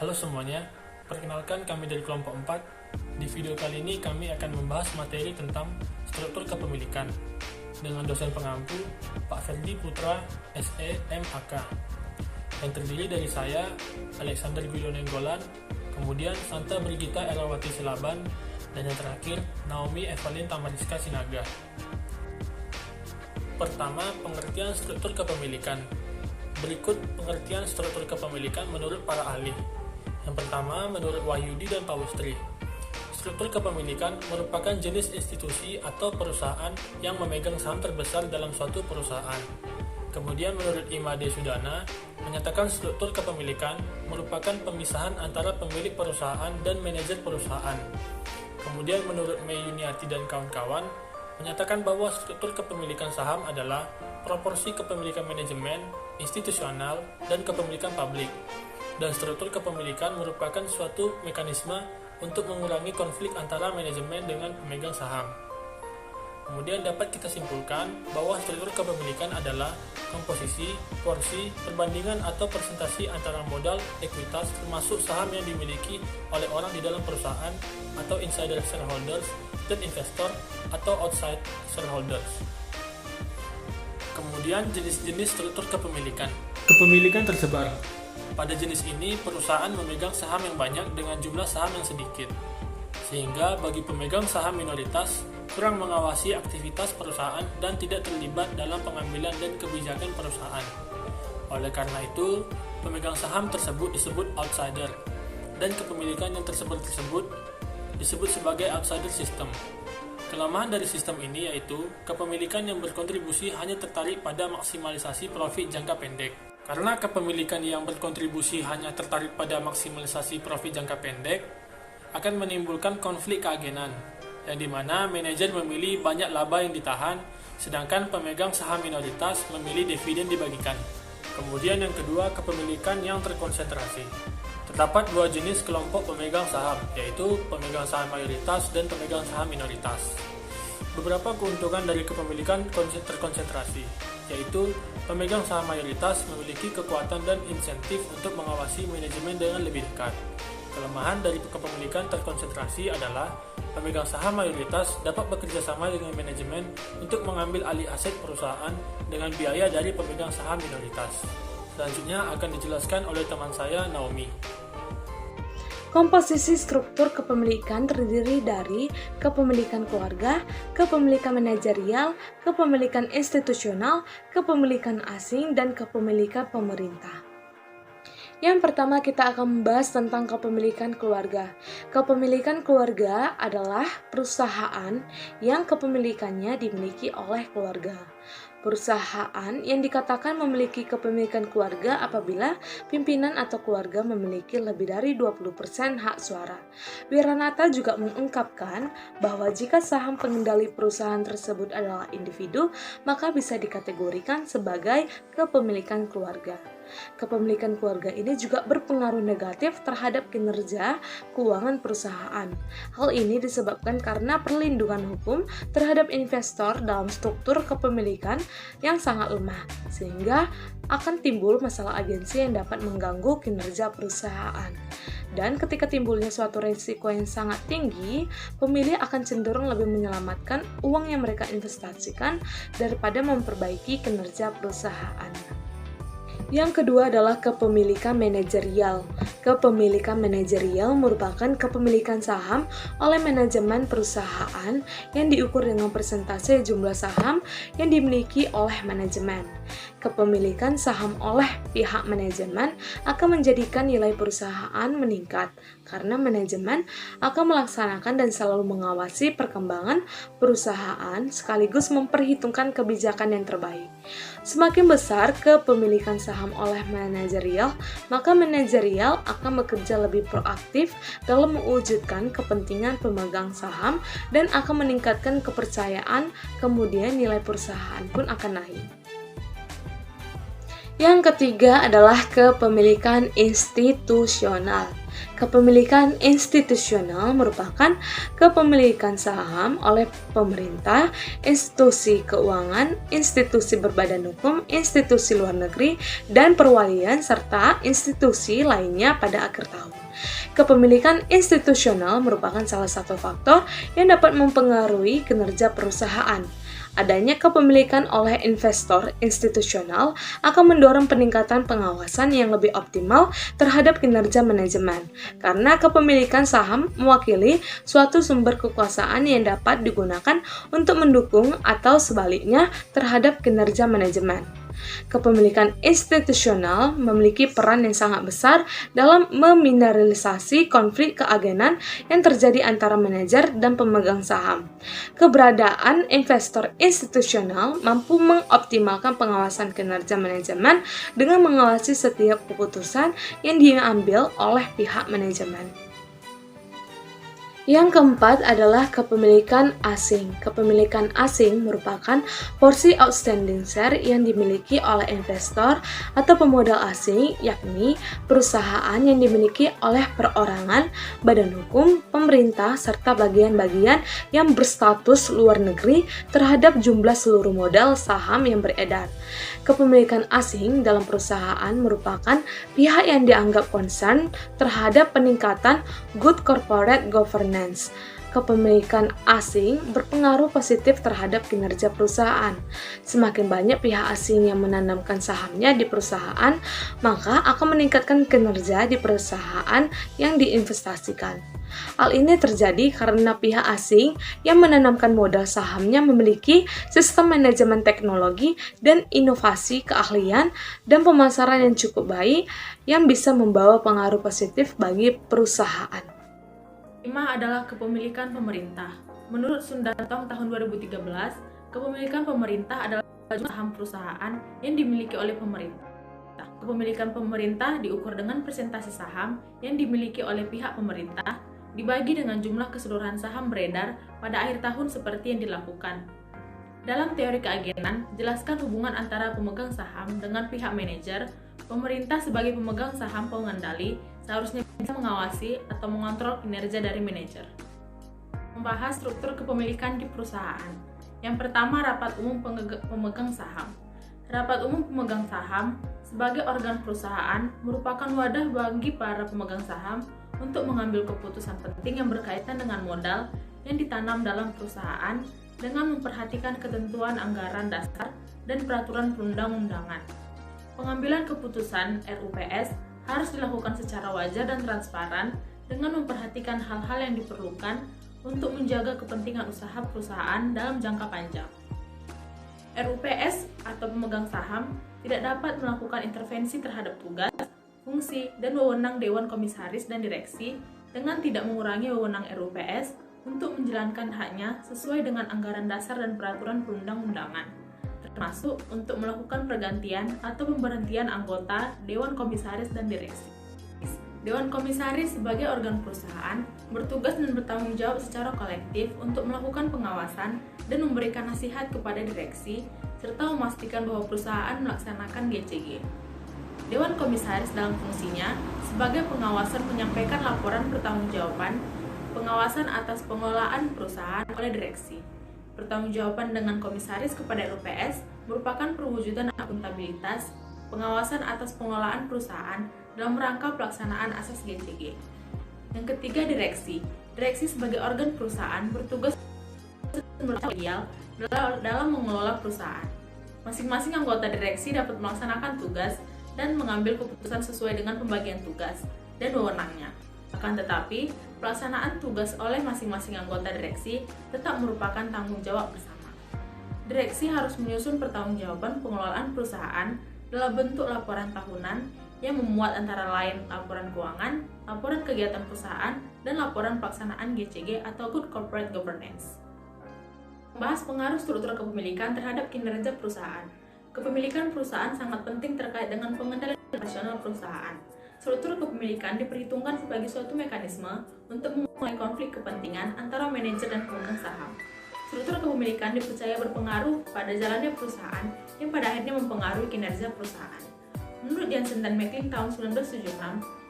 Halo semuanya, perkenalkan kami dari kelompok 4. Di video kali ini kami akan membahas materi tentang struktur kepemilikan dengan dosen pengampu Pak Ferdi Putra, SE, MAK, yang terdiri dari saya, Alexander Guilonenggolan, kemudian Santa Brigita Erawati Silaban, dan yang terakhir, Naomi Evelyn Tamariska Sinaga. Pertama, pengertian struktur kepemilikan. Berikut pengertian struktur kepemilikan menurut para ahli. Yang pertama, menurut Wahyudi dan Pawestri, struktur kepemilikan merupakan jenis institusi atau perusahaan yang memegang saham terbesar dalam suatu perusahaan. Kemudian menurut Imade Sudana, menyatakan struktur kepemilikan merupakan pemisahan antara pemilik perusahaan dan manajer perusahaan. Kemudian menurut Mei Yuniarti dan kawan-kawan, menyatakan bahwa struktur kepemilikan saham adalah proporsi kepemilikan manajemen, institusional, dan kepemilikan publik. Dan struktur kepemilikan merupakan suatu mekanisme untuk mengurangi konflik antara manajemen dengan pemegang saham. Kemudian dapat kita simpulkan bahwa struktur kepemilikan adalah komposisi, porsi, perbandingan atau persentase antara modal, ekuitas, termasuk saham yang dimiliki oleh orang di dalam perusahaan atau insider shareholders, dan investor atau outside shareholders. Kemudian jenis-jenis struktur kepemilikan. Kepemilikan tersebar. Pada jenis ini, perusahaan memegang saham yang banyak dengan jumlah saham yang sedikit, sehingga bagi pemegang saham minoritas kurang mengawasi aktivitas perusahaan dan tidak terlibat dalam pengambilan dan kebijakan perusahaan. Oleh karena itu, pemegang saham tersebut disebut outsider, dan kepemilikan yang tersebar tersebut disebut sebagai outsider system. Kelemahan dari sistem ini yaitu kepemilikan yang berkontribusi hanya tertarik pada maksimalisasi profit jangka pendek. Karena kepemilikan yang berkontribusi hanya tertarik pada maksimalisasi profit jangka pendek akan menimbulkan konflik keagenan, yang dimana manajer memilih banyak laba yang ditahan, sedangkan pemegang saham minoritas memilih dividen dibagikan. Kemudian yang kedua, kepemilikan yang terkonsentrasi. Terdapat dua jenis kelompok pemegang saham, yaitu pemegang saham mayoritas dan pemegang saham minoritas. Beberapa keuntungan dari kepemilikan terkonsentrasi, yaitu pemegang saham mayoritas memiliki kekuatan dan insentif untuk mengawasi manajemen dengan lebih dekat. Kelemahan dari kepemilikan terkonsentrasi adalah pemegang saham mayoritas dapat bekerja sama dengan manajemen untuk mengambil alih aset perusahaan dengan biaya dari pemegang saham minoritas. Selanjutnya akan dijelaskan oleh teman saya, Naomi. Komposisi struktur kepemilikan terdiri dari kepemilikan keluarga, kepemilikan manajerial, kepemilikan institusional, kepemilikan asing, dan kepemilikan pemerintah. Yang pertama kita akan membahas tentang kepemilikan keluarga. Kepemilikan keluarga adalah perusahaan yang kepemilikannya dimiliki oleh keluarga. Perusahaan yang dikatakan memiliki kepemilikan keluarga apabila pimpinan atau keluarga memiliki lebih dari 20% hak suara. Wiranata juga mengungkapkan bahwa jika saham pengendali perusahaan tersebut adalah individu, maka bisa dikategorikan sebagai kepemilikan keluarga. Kepemilikan keluarga ini juga berpengaruh negatif terhadap kinerja keuangan perusahaan. Hal ini disebabkan karena perlindungan hukum terhadap investor dalam struktur kepemilikan yang sangat lemah, sehingga akan timbul masalah agensi yang dapat mengganggu kinerja perusahaan. Dan ketika timbulnya suatu risiko yang sangat tinggi, pemilih akan cenderung lebih menyelamatkan uang yang mereka investasikan daripada memperbaiki kinerja perusahaannya. Yang kedua adalah kepemilikan manajerial. Kepemilikan manajerial merupakan kepemilikan saham oleh manajemen perusahaan yang diukur dengan persentase jumlah saham yang dimiliki oleh manajemen. Kepemilikan saham oleh pihak manajemen akan menjadikan nilai perusahaan meningkat karena manajemen akan melaksanakan dan selalu mengawasi perkembangan perusahaan sekaligus memperhitungkan kebijakan yang terbaik. Semakin besar kepemilikan saham oleh manajerial, maka manajerial akan bekerja lebih proaktif dalam mewujudkan kepentingan pemegang saham dan akan meningkatkan kepercayaan, kemudian nilai perusahaan pun akan naik. Yang ketiga adalah kepemilikan institusional. Kepemilikan institusional merupakan kepemilikan saham oleh pemerintah, institusi keuangan, institusi berbadan hukum, institusi luar negeri, dan perwalian, serta institusi lainnya pada akhir tahun. Kepemilikan institusional merupakan salah satu faktor yang dapat mempengaruhi kinerja perusahaan. Adanya kepemilikan oleh investor institusional akan mendorong peningkatan pengawasan yang lebih optimal terhadap kinerja manajemen, karena kepemilikan saham mewakili suatu sumber kekuasaan yang dapat digunakan untuk mendukung atau sebaliknya terhadap kinerja manajemen. Kepemilikan institusional memiliki peran yang sangat besar dalam meminimalisasi konflik keagenan yang terjadi antara manajer dan pemegang saham. Keberadaan investor institusional mampu mengoptimalkan pengawasan kinerja manajemen dengan mengawasi setiap keputusan yang diambil oleh pihak manajemen. Yang keempat adalah kepemilikan asing. Kepemilikan asing merupakan porsi outstanding share yang dimiliki oleh investor atau pemodal asing, yakni perusahaan yang dimiliki oleh perorangan, badan hukum, pemerintah, serta bagian-bagian yang berstatus luar negeri terhadap jumlah seluruh modal saham yang beredar. Kepemilikan asing dalam perusahaan merupakan pihak yang dianggap concern terhadap peningkatan good corporate governance. Kepemilikan asing berpengaruh positif terhadap kinerja perusahaan. Semakin banyak pihak asing yang menanamkan sahamnya di perusahaan, maka akan meningkatkan kinerja di perusahaan yang diinvestasikan. Hal ini terjadi karena pihak asing yang menanamkan modal sahamnya memiliki sistem manajemen teknologi dan inovasi, keahlian, dan pemasaran yang cukup baik yang bisa membawa pengaruh positif bagi perusahaan. 5 adalah kepemilikan pemerintah. Menurut Sundatong tahun 2013, kepemilikan pemerintah adalah jumlah saham perusahaan yang dimiliki oleh pemerintah. Kepemilikan pemerintah diukur dengan persentase saham yang dimiliki oleh pihak pemerintah dibagi dengan jumlah keseluruhan saham beredar pada akhir tahun seperti yang dilakukan. Dalam teori keagenan, jelaskan hubungan antara pemegang saham dengan pihak manajer. Pemerintah sebagai pemegang saham pengendali seharusnya bisa mengawasi atau mengontrol kinerja dari manajer. Membahas struktur kepemilikan di perusahaan. Yang pertama, rapat umum pemegang saham. Rapat umum pemegang saham sebagai organ perusahaan merupakan wadah bagi para pemegang saham untuk mengambil keputusan penting yang berkaitan dengan modal yang ditanam dalam perusahaan dengan memperhatikan ketentuan anggaran dasar dan peraturan perundang-undangan. Pengambilan keputusan RUPS harus dilakukan secara wajar dan transparan dengan memperhatikan hal-hal yang diperlukan untuk menjaga kepentingan usaha perusahaan dalam jangka panjang. RUPS atau pemegang saham tidak dapat melakukan intervensi terhadap tugas, fungsi, dan wewenang Dewan Komisaris dan Direksi dengan tidak mengurangi wewenang RUPS untuk menjalankan haknya sesuai dengan anggaran dasar dan peraturan perundang-undangan, termasuk untuk melakukan pergantian atau pemberhentian anggota Dewan Komisaris dan Direksi. Dewan Komisaris sebagai organ perusahaan bertugas dan bertanggung jawab secara kolektif untuk melakukan pengawasan dan memberikan nasihat kepada direksi, serta memastikan bahwa perusahaan melaksanakan GCG. Dewan Komisaris dalam fungsinya sebagai pengawasan menyampaikan laporan pertanggungjawaban pengawasan atas pengelolaan perusahaan oleh direksi. Pertanggungjawaban dengan komisaris kepada RUPS merupakan perwujudan akuntabilitas pengawasan atas pengelolaan perusahaan dalam rangka pelaksanaan asas GCG. Yang ketiga, direksi. Direksi sebagai organ perusahaan bertugas ideal dalam mengelola perusahaan. Masing-masing anggota direksi dapat melaksanakan tugas dan mengambil keputusan sesuai dengan pembagian tugas dan wewenangnya. Akan tetapi, pelaksanaan tugas oleh masing-masing anggota direksi tetap merupakan tanggung jawab bersama. Direksi harus menyusun pertanggungjawaban pengelolaan perusahaan dalam bentuk laporan tahunan yang memuat antara lain laporan keuangan, laporan kegiatan perusahaan, dan laporan pelaksanaan GCG atau Good Corporate Governance. Membahas pengaruh struktur kepemilikan terhadap kinerja perusahaan. Kepemilikan perusahaan sangat penting terkait dengan pengendalian operasional perusahaan. Struktur kepemilikan diperhitungkan sebagai suatu mekanisme untuk mengurangi konflik kepentingan antara manajer dan pemegang saham. Struktur kepemilikan dipercaya berpengaruh pada jalannya perusahaan yang pada akhirnya mempengaruhi kinerja perusahaan. Menurut Jansen dan Macklin tahun 1976,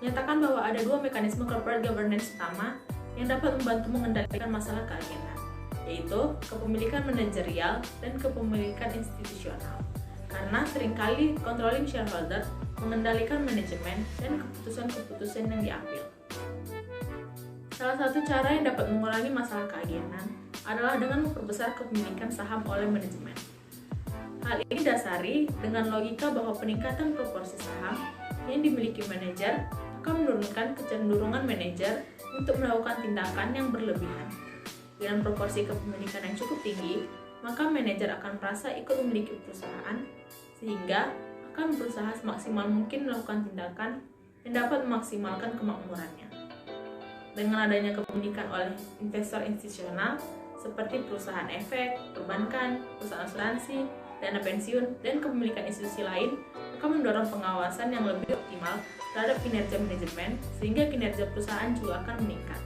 menyatakan bahwa ada dua mekanisme corporate governance utama yang dapat membantu mengendalikan masalah keagenan, yaitu kepemilikan manajerial dan kepemilikan institusional. Karena seringkali controlling shareholder mengendalikan manajemen dan keputusan-keputusan yang diambil. Salah satu cara yang dapat mengurangi masalah keagenan adalah dengan memperbesar kepemilikan saham oleh manajemen. Hal ini dasari dengan logika bahwa peningkatan proporsi saham yang dimiliki manajer akan menurunkan kecenderungan manajer untuk melakukan tindakan yang berlebihan. Dengan proporsi kepemilikan yang cukup tinggi, maka manajer akan merasa ikut memiliki perusahaan, sehingga akan berusaha semaksimal mungkin melakukan tindakan yang dapat memaksimalkan kemakmurannya. Dengan adanya kepemilikan oleh investor institusional seperti perusahaan efek, perbankan, perusahaan asuransi, dana pensiun, dan kepemilikan institusi lain akan mendorong pengawasan yang lebih optimal terhadap kinerja manajemen sehingga kinerja perusahaan juga akan meningkat.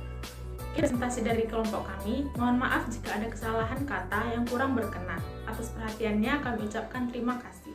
Presentasi dari kelompok kami, mohon maaf jika ada kesalahan kata yang kurang berkenan. Atas perhatiannya kami ucapkan terima kasih.